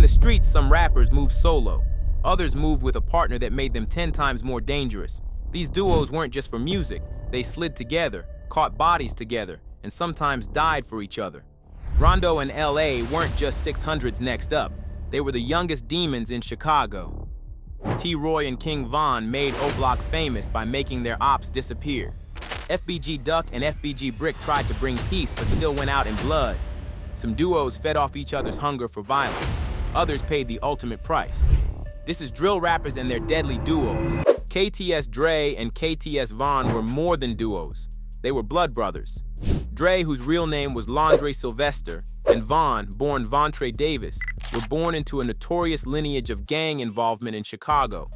streets, some rappers moved solo. Others moved with a partner that made them 10 times more dangerous. These duos weren't just for music. They slid together, caught bodies together, and sometimes died for each other. Rondo and LA weren't just 600s next up. They were the youngest demons in Chicago. T.Roy and King Von made O-Block famous by making their ops disappear. FBG Duck and FBG Brick tried to bring peace but still went out in blood. Some duos fed off each other's hunger for violence. Others paid the ultimate price. This is drill rappers and their deadly duos. KTS Dre and KTS Von were more than duos. They were blood brothers. Dre, whose real name was Londre Sylvester, and Von, born Vontre Davis, were born into a notorious lineage of gang involvement in Chicago.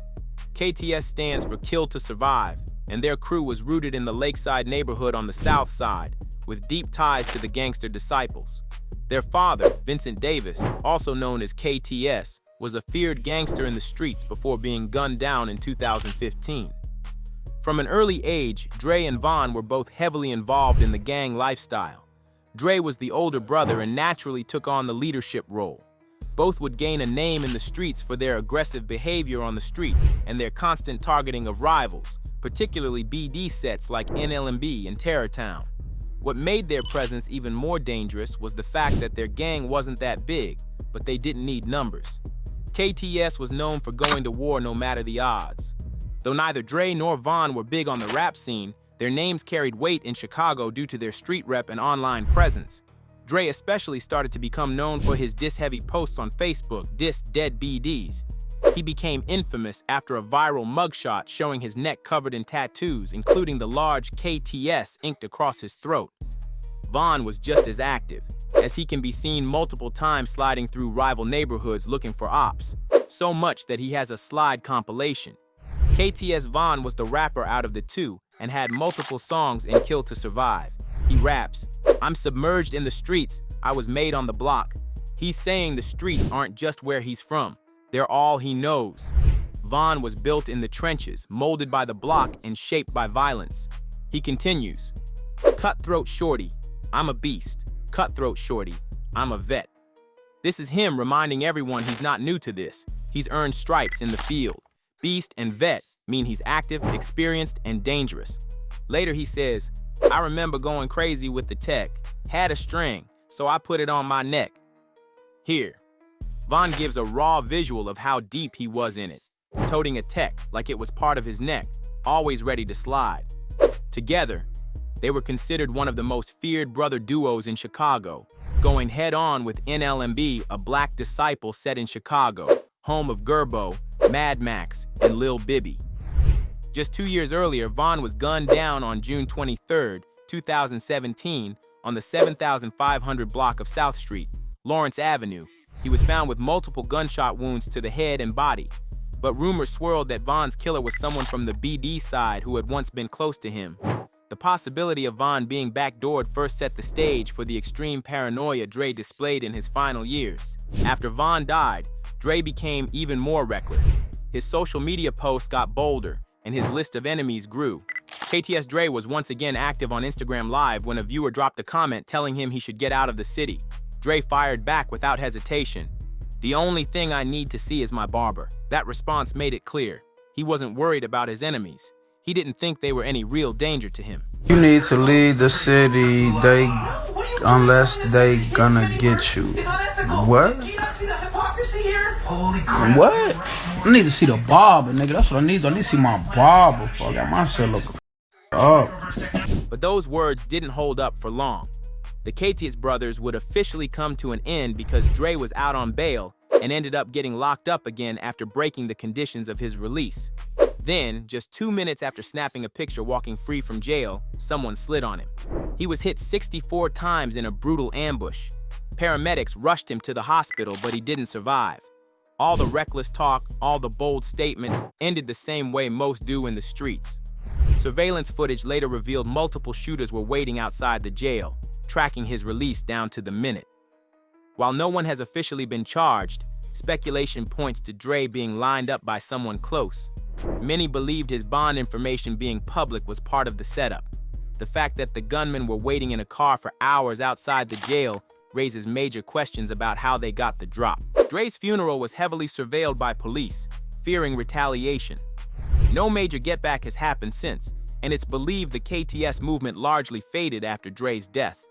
KTS stands for Kill to Survive, and their crew was rooted in the Lakeside neighborhood on the South Side, with deep ties to the gangster disciples. Their father, Vincent Davis, also known as KTS, was a feared gangster in the streets before being gunned down in 2015. From an early age, Dre and Von were both heavily involved in the gang lifestyle. Dre was the older brother and naturally took on the leadership role. Both would gain a name in the streets for their aggressive behavior on the streets and their constant targeting of rivals, particularly BD sets like NLMB and Terrortown. What made their presence even more dangerous was the fact that their gang wasn't that big, but they didn't need numbers. KTS was known for going to war no matter the odds. Though neither Dre nor Von were big on the rap scene, their names carried weight in Chicago due to their street rep and online presence. Dre especially started to become known for his diss-heavy posts on Facebook, diss dead BDs. He became infamous after a viral mugshot showing his neck covered in tattoos, including the large KTS inked across his throat. Von was just as active, as he can be seen multiple times sliding through rival neighborhoods looking for ops, so much that he has a slide compilation. KTS Von was the rapper out of the two and had multiple songs in Kill to Survive. He raps, "I'm submerged in the streets, I was made on the block." He's saying the streets aren't just where he's from, they're all he knows. Von was built in the trenches, molded by the block and shaped by violence. He continues, "Cutthroat shorty, I'm a beast. Cutthroat shorty, I'm a vet." This is him reminding everyone he's not new to this. He's earned stripes in the field. Beast and vet mean he's active, experienced, and dangerous. Later he says, "I remember going crazy with the tech. Had a string, so I put it on my neck." Here, Von gives a raw visual of how deep he was in it, toting a tech like it was part of his neck, always ready to slide. Together, they were considered one of the most feared brother duos in Chicago, going head-on with NLMB, a black disciple set in Chicago, home of Gerbo, Mad Max, and Lil Bibby. Just 2 years earlier, Von was gunned down on June 23, 2017, on the 7500 block of South Street, Lawrence Avenue. He was found with multiple gunshot wounds to the head and body, but rumors swirled that Von's killer was someone from the BD side who had once been close to him. The possibility of Von being backdoored first set the stage for the extreme paranoia Dre displayed in his final years. After Von died, Dre became even more reckless. His social media posts got bolder, and his list of enemies grew. KTS Dre was once again active on Instagram Live when a viewer dropped a comment telling him he should get out of the city. Dre fired back without hesitation. "The only thing I need to see is my barber." That response made it clear. He wasn't worried about his enemies. He didn't think they were any real danger to him. "You need to leave the city, unless they gonna get you." What? What? I need to see the barber, nigga. That's what I need. I need to see my barber before I got myself looking up. But those words didn't hold up for long. The KTS brothers would officially come to an end because Dre was out on bail and ended up getting locked up again after breaking the conditions of his release. Then, just 2 minutes after snapping a picture walking free from jail, someone slid on him. He was hit 64 times in a brutal ambush. Paramedics rushed him to the hospital, but he didn't survive. All the reckless talk, all the bold statements ended the same way most do in the streets. Surveillance footage later revealed multiple shooters were waiting outside the jail, tracking his release down to the minute. While no one has officially been charged, speculation points to Dre being lined up by someone close. Many believed his bond information being public was part of the setup. The fact that the gunmen were waiting in a car for hours outside the jail raises major questions about how they got the drop. Dre's funeral was heavily surveilled by police, fearing retaliation. No major getback has happened since, and it's believed the KTS movement largely faded after Dre's death.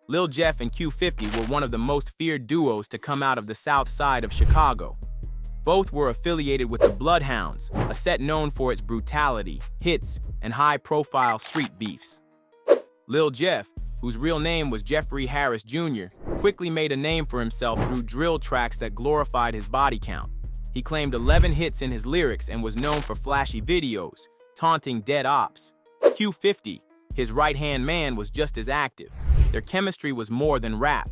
Lil Jeff and Q50 were one of the most feared duos to come out of the south side of Chicago. Both were affiliated with the Bloodhounds, a set known for its brutality, hits, and high-profile street beefs. Lil Jeff, whose real name was Jeffrey Harris Jr., quickly made a name for himself through drill tracks that glorified his body count. He claimed 11 hits in his lyrics and was known for flashy videos, taunting dead ops. Q50, his right-hand man, was just as active. Their chemistry was more than rap.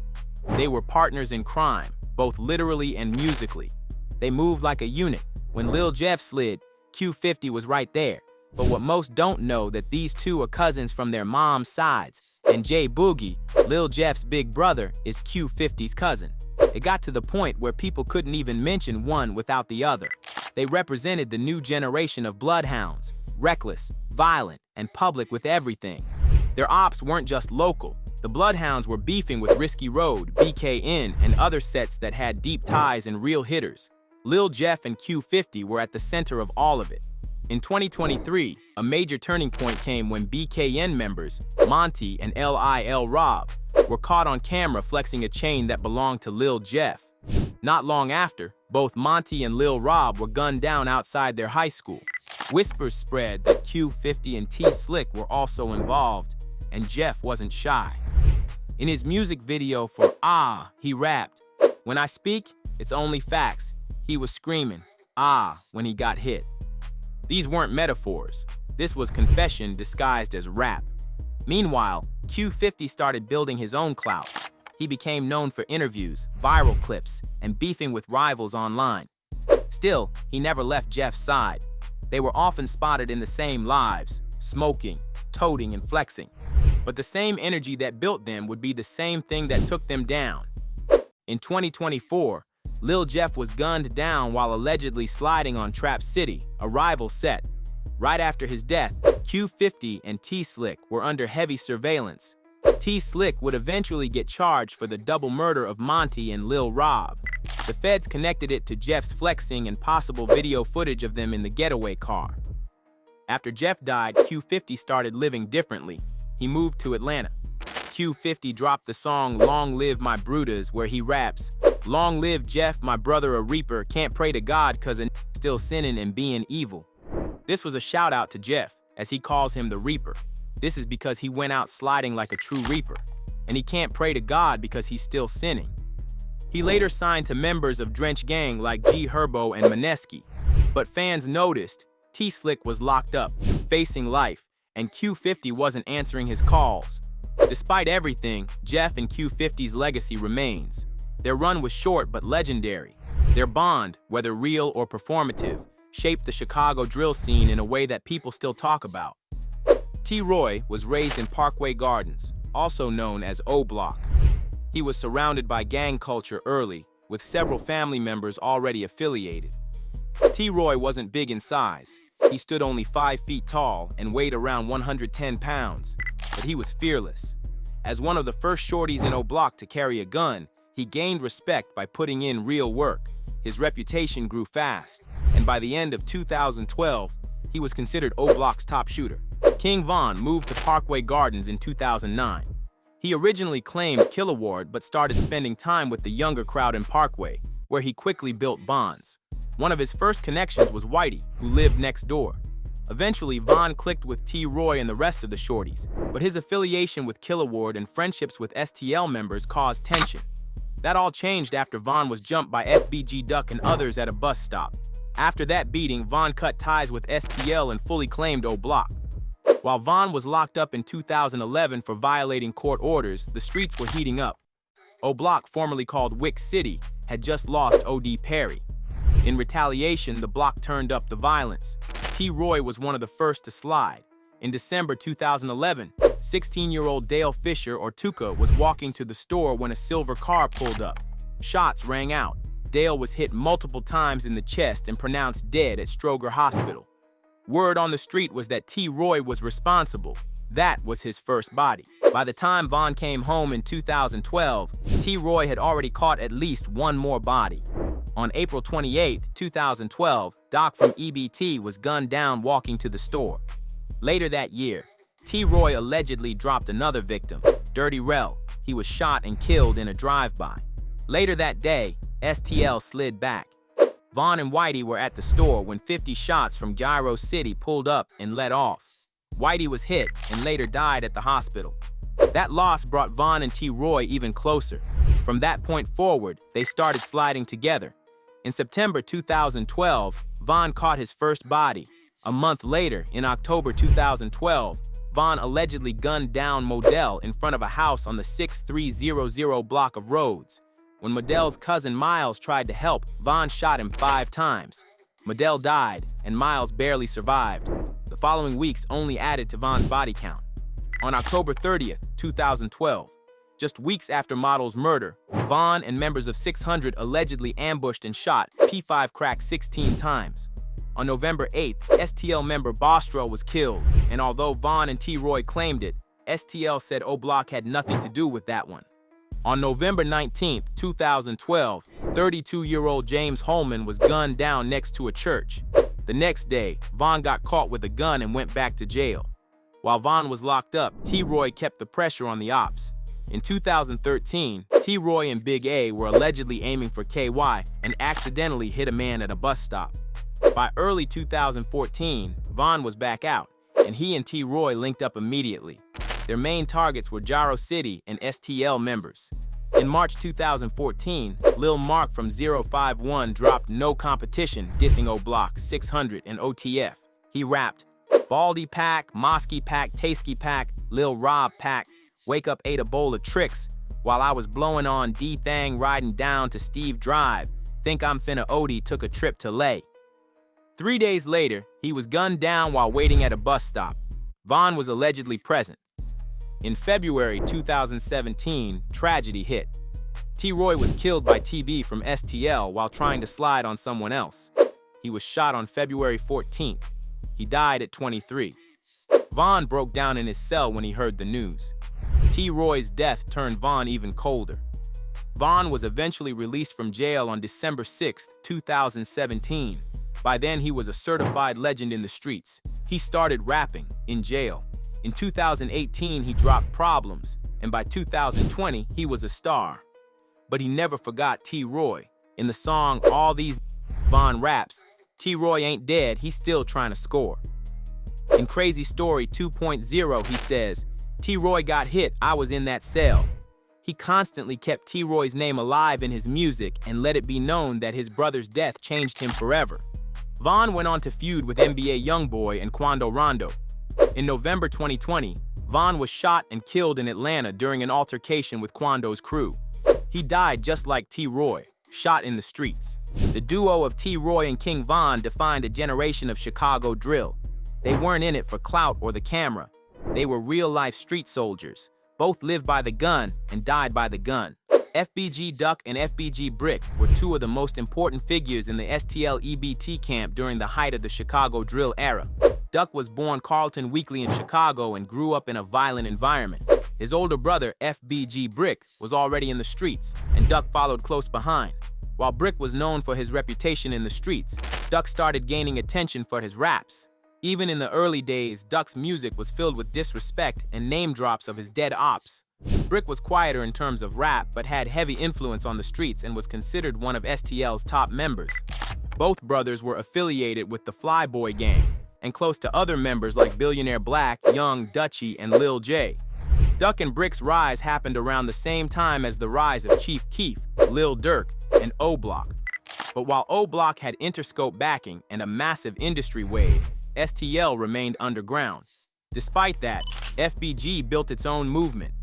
They were partners in crime, both literally and musically. They moved like a unit. When Lil Jeff slid, Q50 was right there. But what most don't know that these two are cousins from their mom's sides, and J Boogie, Lil Jeff's big brother, is Q50's cousin. It got to the point where people couldn't even mention one without the other. They represented the new generation of bloodhounds, reckless, violent, and public with everything. Their ops weren't just local. The Bloodhounds were beefing with Risky Road, BKN, and other sets that had deep ties and real hitters. Lil Jeff and Q50 were at the center of all of it. In 2023, a major turning point came when BKN members, Monty and Lil Rob, were caught on camera flexing a chain that belonged to Lil Jeff. Not long after, both Monty and Lil Rob were gunned down outside their high school. Whispers spread that Q50 and T-Slick were also involved, and Jeff wasn't shy. In his music video for Ah, he rapped, "When I speak, it's only facts." He was screaming, "Ah," when he got hit. These weren't metaphors. This was confession disguised as rap. Meanwhile, Q50 started building his own clout. He became known for interviews, viral clips, and beefing with rivals online. Still, he never left Jeff's side. They were often spotted in the same lives, smoking, toting, and flexing. But the same energy that built them would be the same thing that took them down. In 2024, Lil Jeff was gunned down while allegedly sliding on Trap City, a rival set. Right after his death, Q50 and T-Slick were under heavy surveillance. T-Slick would eventually get charged for the double murder of Monty and Lil Rob. The feds connected it to Jeff's flexing and possible video footage of them in the getaway car. After Jeff died, Q50 started living differently. He moved to Atlanta. Q50 dropped the song Long Live My Brudas, where he raps, "Long live Jeff, my brother a reaper, can't pray to God cause a still sinning and being evil." This was a shout out to Jeff, as he calls him the Reaper. This is because he went out sliding like a true reaper, and he can't pray to God because he's still sinning. He later signed to members of Drench Gang like G Herbo and Maneski, but fans noticed T-Slick was locked up, facing life, and Q50 wasn't answering his calls. Despite everything, Jeff and Q50's legacy remains. Their run was short but legendary. Their bond, whether real or performative, shaped the Chicago drill scene in a way that people still talk about. T.Roy was raised in Parkway Gardens, also known as O Block. He was surrounded by gang culture early, with several family members already affiliated. T.Roy wasn't big in size. He stood only 5 feet tall and weighed around 110 pounds, but he was fearless. As one of the first shorties in O Block to carry a gun, he gained respect by putting in real work. His reputation grew fast, and by the end of 2012, he was considered O Block's top shooter. King Von moved to Parkway Gardens in 2009. He originally claimed Kill Award but started spending time with the younger crowd in Parkway, where he quickly built bonds. One of his first connections was Whitey, who lived next door. Eventually, Von clicked with T.Roy and the rest of the shorties, but his affiliation with Kill Award and friendships with STL members caused tension. That all changed after Von was jumped by FBG Duck and others at a bus stop. After that beating, Von cut ties with STL and fully claimed O Block. While Von was locked up in 2011 for violating court orders, the streets were heating up. O Block, formerly called Wick City, had just lost O.D. Perry. In retaliation, the block turned up the violence. T.Roy was one of the first to slide. In December 2011, 16-year-old Dale Fisher, or Tuka, was walking to the store when a silver car pulled up. Shots rang out. Dale was hit multiple times in the chest and pronounced dead at Stroger Hospital. Word on the street was that T.Roy was responsible. That was his first body. By the time Von came home in 2012, T.Roy had already caught at least one more body. On April 28, 2012, Doc from EBT was gunned down walking to the store. Later that year, T.Roy allegedly dropped another victim, Dirty Rel. He was shot and killed in a drive-by. Later that day, STL slid back. Von and Whitey were at the store when 50 shots from Gyro City pulled up and let off. Whitey was hit and later died at the hospital. That loss brought Von and T.Roy even closer. From that point forward, they started sliding together. In September 2012, Von caught his first body. A month later, in October 2012, Von allegedly gunned down Modell in front of a house on the 6300 block of Rhodes. When Modell's cousin Miles tried to help, Von shot him 5 times. Modell died, and Miles barely survived. The following weeks only added to Von's body count. On October 30th, 2012, just weeks after Model's murder, Von and members of 600 allegedly ambushed and shot P5 Crack 16 times. On November 8th, STL member Bostro was killed, and although Von and T.Roy claimed it, STL said O-Block had nothing to do with that one. On November 19th, 2012, 32-year-old James Holman was gunned down next to a church. The next day, Von got caught with a gun and went back to jail. While Von was locked up, T.Roy kept the pressure on the ops. In 2013, T.Roy and Big A were allegedly aiming for KY and accidentally hit a man at a bus stop. By early 2014, Von was back out, and he and T.Roy linked up immediately. Their main targets were Gyro City and STL members. In March 2014, Lil Mark from 051 dropped No Competition dissing O-Block, 600, and OTF. He rapped, Baldy Pack, Mosky Pack, Tasky Pack, Lil Rob Pack, wake up ate a bowl of tricks, while I was blowing on D-Thang riding down to Steve Drive, think I'm finna Odie took a trip to Lay. 3 days later, he was gunned down while waiting at a bus stop. Von was allegedly present. In February 2017, tragedy hit. T.Roy was killed by TB from STL while trying to slide on someone else. He was shot on February 14th. He died at 23. Von broke down in his cell when he heard the news. T.Roy's death turned Von even colder. Von was eventually released from jail on December 6, 2017. By then, he was a certified legend in the streets. He started rapping in jail. In 2018, he dropped Problems, and by 2020, he was a star. But he never forgot T.Roy. In the song All These Von raps, T.Roy ain't dead, he's still trying to score. In Crazy Story 2.0, he says, T.Roy got hit, I was in that cell. He constantly kept T.Roy's name alive in his music and let it be known that his brother's death changed him forever. Von went on to feud with NBA Youngboy and Quando Rondo. In November 2020, Von was shot and killed in Atlanta during an altercation with Quando's crew. He died just like T.Roy, shot in the streets. The duo of T.Roy and King Von defined a generation of Chicago drill. They weren't in it for clout or the camera. They were real-life street soldiers. Both lived by the gun and died by the gun. FBG Duck and FBG Brick were two of the most important figures in the STL EBT camp during the height of the Chicago drill era. Duck was born Carlton Weekly in Chicago and grew up in a violent environment. His older brother, FBG Brick, was already in the streets, and Duck followed close behind. While Brick was known for his reputation in the streets, Duck started gaining attention for his raps. Even in the early days, Duck's music was filled with disrespect and name drops of his dead ops. Brick was quieter in terms of rap, but had heavy influence on the streets and was considered one of STL's top members. Both brothers were affiliated with the Flyboy Gang, and close to other members like Billionaire Black, Young, Dutchy, and Lil J. Duck and Brick's rise happened around the same time as the rise of Chief Keef, Lil Durk, and O-Block. But while O-Block had Interscope backing and a massive industry wave, STL remained underground. Despite that, FBG built its own movement.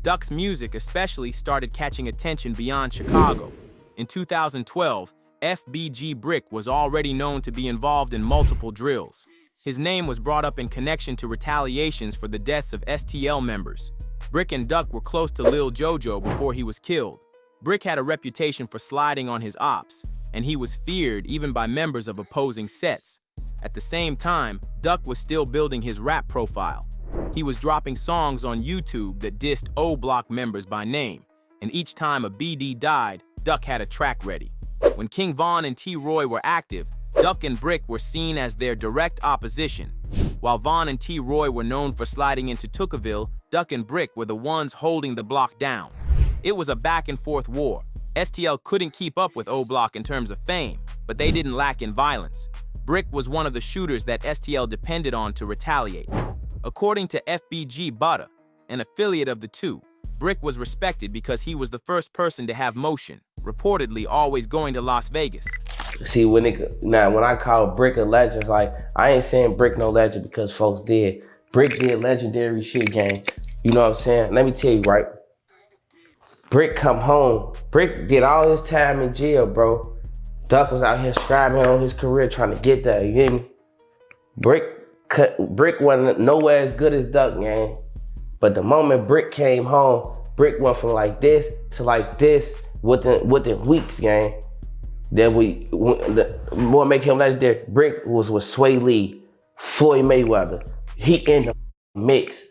Duck's music especially started catching attention beyond Chicago. In 2012, FBG Brick was already known to be involved in multiple drills. His name was brought up in connection to retaliations for the deaths of STL members. Brick and Duck were close to Lil Jojo before he was killed. Brick had a reputation for sliding on his ops, and he was feared even by members of opposing sets. At the same time, Duck was still building his rap profile. He was dropping songs on YouTube that dissed O Block members by name, and each time a BD died, Duck had a track ready. When King Von and T.Roy were active, Duck and Brick were seen as their direct opposition. While Von and T.Roy were known for sliding into Tookaville, Duck and Brick were the ones holding the block down. It was a back-and-forth war. STL couldn't keep up with O Block in terms of fame, but they didn't lack in violence. Brick was one of the shooters that STL depended on to retaliate. According to FBG Butter, an affiliate of the two, Brick was respected because he was the first person to have motion, reportedly always going to Las Vegas. See, when I call Brick a legend, like, I ain't saying Brick no legend because folks did. Brick did legendary shit, gang. You know what I'm saying? Let me tell you, right? Brick come home. Brick did all his time in jail, bro. Duck was out here striving on his career trying to get there, you hear me? Brick wasn't nowhere as good as Duck, gang. But the moment Brick came home, Brick went from like this to like this within weeks, gang. What make him legendary? Brick was with Sway Lee, Floyd Mayweather. He in the mix.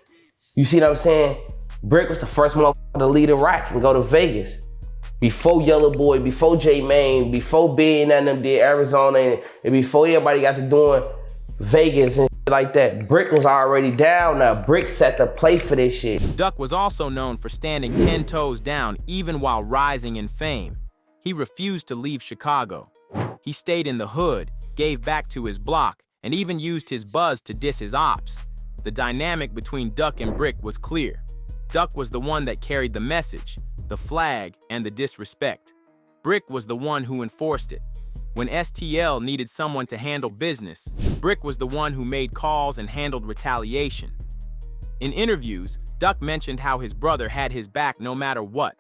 You see what I'm saying? Brick was the first one to lead a rock and go to Vegas. Before Yellow Boy, before J Mane, before Ben and them did Arizona, and before everybody got to doing Vegas and shit like that. Brick was already down now. Brick set the play for this shit. Duck was also known for standing 10 toes down even while rising in fame. He refused to leave Chicago. He stayed in the hood, gave back to his block, and even used his buzz to diss his ops. The dynamic between Duck and Brick was clear. Duck was the one that carried the message, the flag, and the disrespect. Brick was the one who enforced it. When STL needed someone to handle business, Brick was the one who made calls and handled retaliation. In interviews, Duck mentioned how his brother had his back no matter what.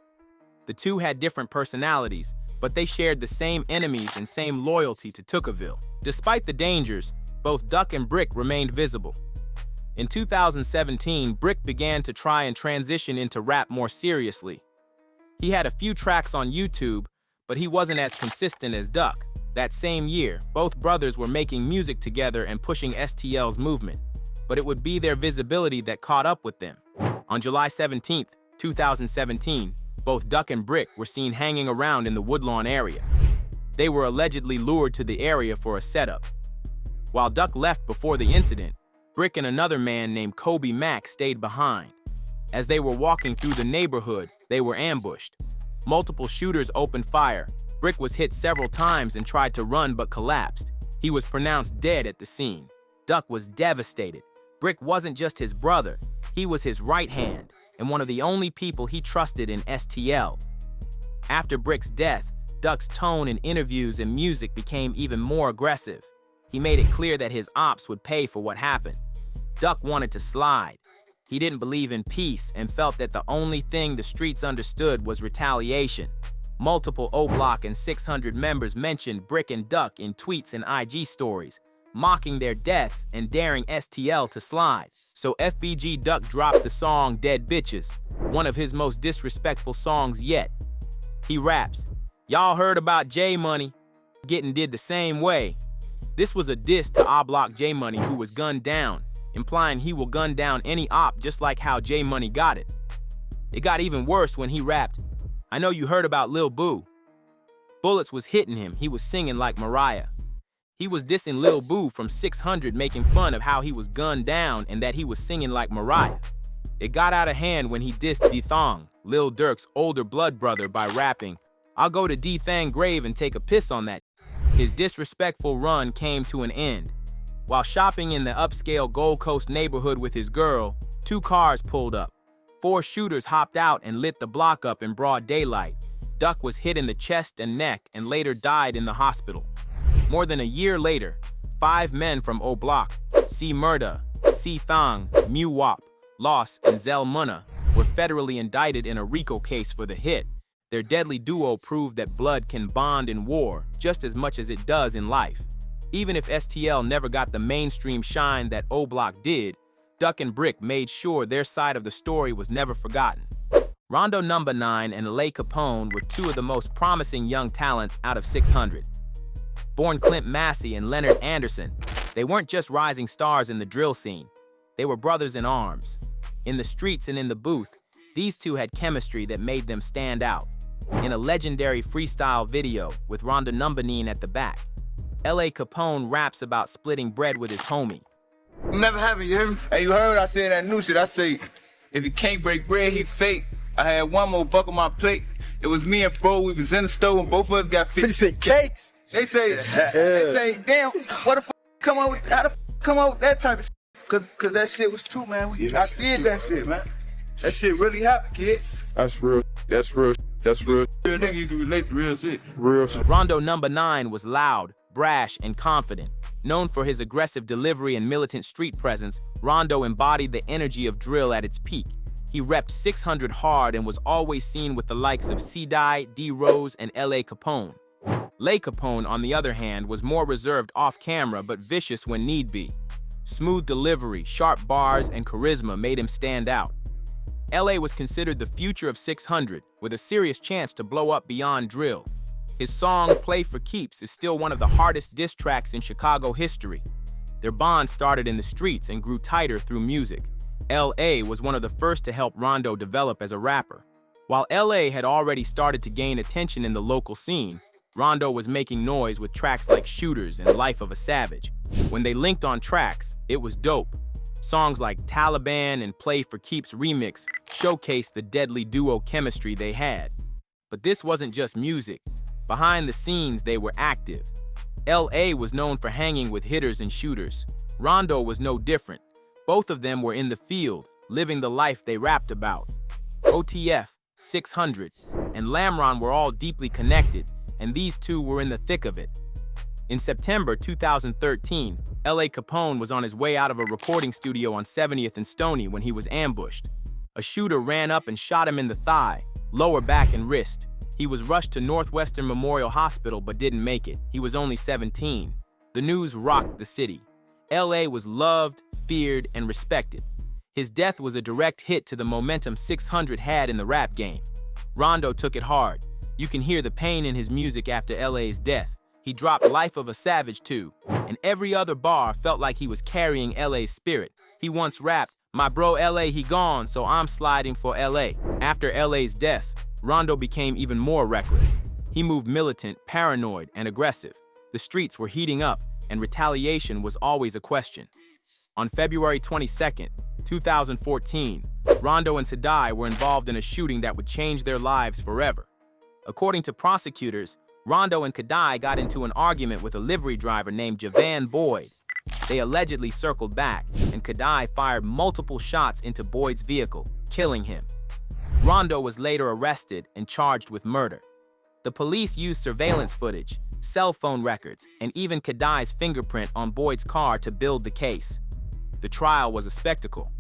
The two had different personalities, but they shared the same enemies and same loyalty to Tookaville. Despite the dangers, both Duck and Brick remained visible. In 2017, Brick began to try and transition into rap more seriously. He had a few tracks on YouTube, but he wasn't as consistent as Duck. That same year, both brothers were making music together and pushing STL's movement, but it would be their visibility that caught up with them. On July 17, 2017, both Duck and Brick were seen hanging around in the Woodlawn area. They were allegedly lured to the area for a setup. While Duck left before the incident, Brick and another man named Kobe Mack stayed behind. As they were walking through the neighborhood, they were ambushed. Multiple shooters opened fire. Brick was hit several times and tried to run but collapsed. He was pronounced dead at the scene. Duck was devastated. Brick wasn't just his brother, he was his right hand and one of the only people he trusted in STL. After Brick's death, Duck's tone in interviews and music became even more aggressive. He made it clear that his ops would pay for what happened. Duck wanted to slide. He didn't believe in peace and felt that the only thing the streets understood was retaliation. Multiple O Block and 600 members mentioned Brick and Duck in tweets and IG stories, mocking their deaths and daring STL to slide. So FBG Duck dropped the song Dead Bitches, one of his most disrespectful songs yet. He raps, "Y'all heard about J Money, getting did the same way." This was a diss to O Block J Money, who was gunned down, implying he will gun down any op just like how J Money got it. It got even worse when he rapped, "I know you heard about Lil Boo." Bullets was hitting him, he was singing like Mariah. He was dissing Lil Boo from 600, making fun of how he was gunned down and that he was singing like Mariah. It got out of hand when he dissed D-Thong, Lil Durk's older blood brother, by rapping, "I'll go to D-Thang grave and take a piss on that." His disrespectful run came to an end. While shopping in the upscale Gold Coast neighborhood with his girl, 2 cars pulled up. 4 shooters hopped out and lit the block up in broad daylight. Duck was hit in the chest and neck and later died in the hospital. More than a year later, 5 men from O Block, C Murda, C Thang, Mu Wap, Loss, and Zell Munna, were federally indicted in a RICO case for the hit. Their deadly duo proved that blood can bond in war just as much as it does in life. Even if STL never got the mainstream shine that O Block did, Duck and Brick made sure their side of the story was never forgotten. RondoNumbaNine and LA Capone were 2 of the most promising young talents out of 600. Born Clint Massey and Leonard Anderson, they weren't just rising stars in the drill scene. They were brothers in arms. In the streets and in the booth, these two had chemistry that made them stand out. In a legendary freestyle video with RondoNumbaNine at the back, LA Capone raps about splitting bread with his homie. I'm never having you hear me? Hey, you heard I said that new shit. I say, if he can't break bread, he fake. I had one more buck on my plate. It was me and bro, we was in the store and both of us got 50 cent cakes. They say, damn, what the fuck come up with, how the fuck come up with that type of shit? Cause that shit was true, man. I did that shit, man. That shit really happened, kid. That's real. That's real. That's real. Real nigga, you can relate to real shit. Real shit. RondoNumbaNine was loud, brash, and confident. Known for his aggressive delivery and militant street presence, Rondo embodied the energy of drill at its peak. He repped 600 hard and was always seen with the likes of C.Dye, D-Rose, and LA Capone. LA Capone, on the other hand, was more reserved off-camera but vicious when need be. Smooth delivery, sharp bars, and charisma made him stand out. LA was considered the future of 600, with a serious chance to blow up beyond drill. His song, Play for Keeps, is still one of the hardest diss tracks in Chicago history. Their bond started in the streets and grew tighter through music. LA was one of the first to help Rondo develop as a rapper. While LA had already started to gain attention in the local scene, Rondo was making noise with tracks like Shooters and Life of a Savage. When they linked on tracks, it was dope. Songs like Taliban and Play for Keeps remix showcased the deadly duo chemistry they had. But this wasn't just music. Behind the scenes, they were active. LA was known for hanging with hitters and shooters. Rondo was no different. Both of them were in the field, living the life they rapped about. OTF, 600, and Lamron were all deeply connected, and these two were in the thick of it. In September 2013, LA Capone was on his way out of a recording studio on 70th and Stony when he was ambushed. A shooter ran up and shot him in the thigh, lower back and wrist. He was rushed to Northwestern Memorial Hospital but didn't make it. He was only 17. The news rocked the city. LA was loved, feared, and respected. His death was a direct hit to the momentum 600 had in the rap game. Rondo took it hard. You can hear the pain in his music after LA's death. He dropped Life of a Savage too, and every other bar felt like he was carrying LA's spirit. He once rapped, "My bro LA he gone, so I'm sliding for LA." After LA's death, Rondo became even more reckless. He moved militant, paranoid, and aggressive. The streets were heating up, and retaliation was always a question. On February 22nd, 2014, Rondo and T.Roy were involved in a shooting that would change their lives forever. According to prosecutors, Rondo and T.Roy got into an argument with a livery driver named Javan Boyd. They allegedly circled back, and T.Roy fired multiple shots into Boyd's vehicle, killing him. Rondo was later arrested and charged with murder. The police used surveillance footage, cell phone records, and even T.Roy's fingerprint on Boyd's car to build the case. The trial was a spectacle.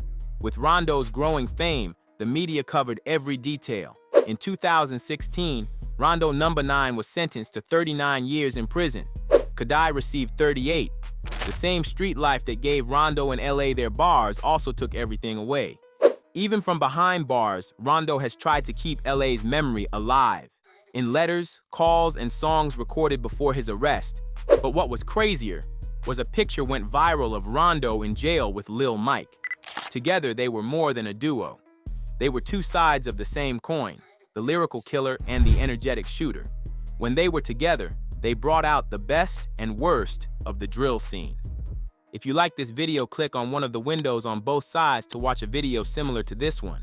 With Rondo's growing fame, the media covered every detail. In 2016, RondoNumbaNine was sentenced to 39 years in prison. T.Roy received 38. The same street life that gave Rondo and LA their bars also took everything away. Even from behind bars, Rondo has tried to keep LA's memory alive, in letters, calls, and songs recorded before his arrest. But what was crazier was a picture went viral of Rondo in jail with Lil Mike. Together, they were more than a duo. They were two sides of the same coin, the lyrical killer and the energetic shooter. When they were together, they brought out the best and worst of the drill scene. If you like this video, click on one of the windows on both sides to watch a video similar to this one.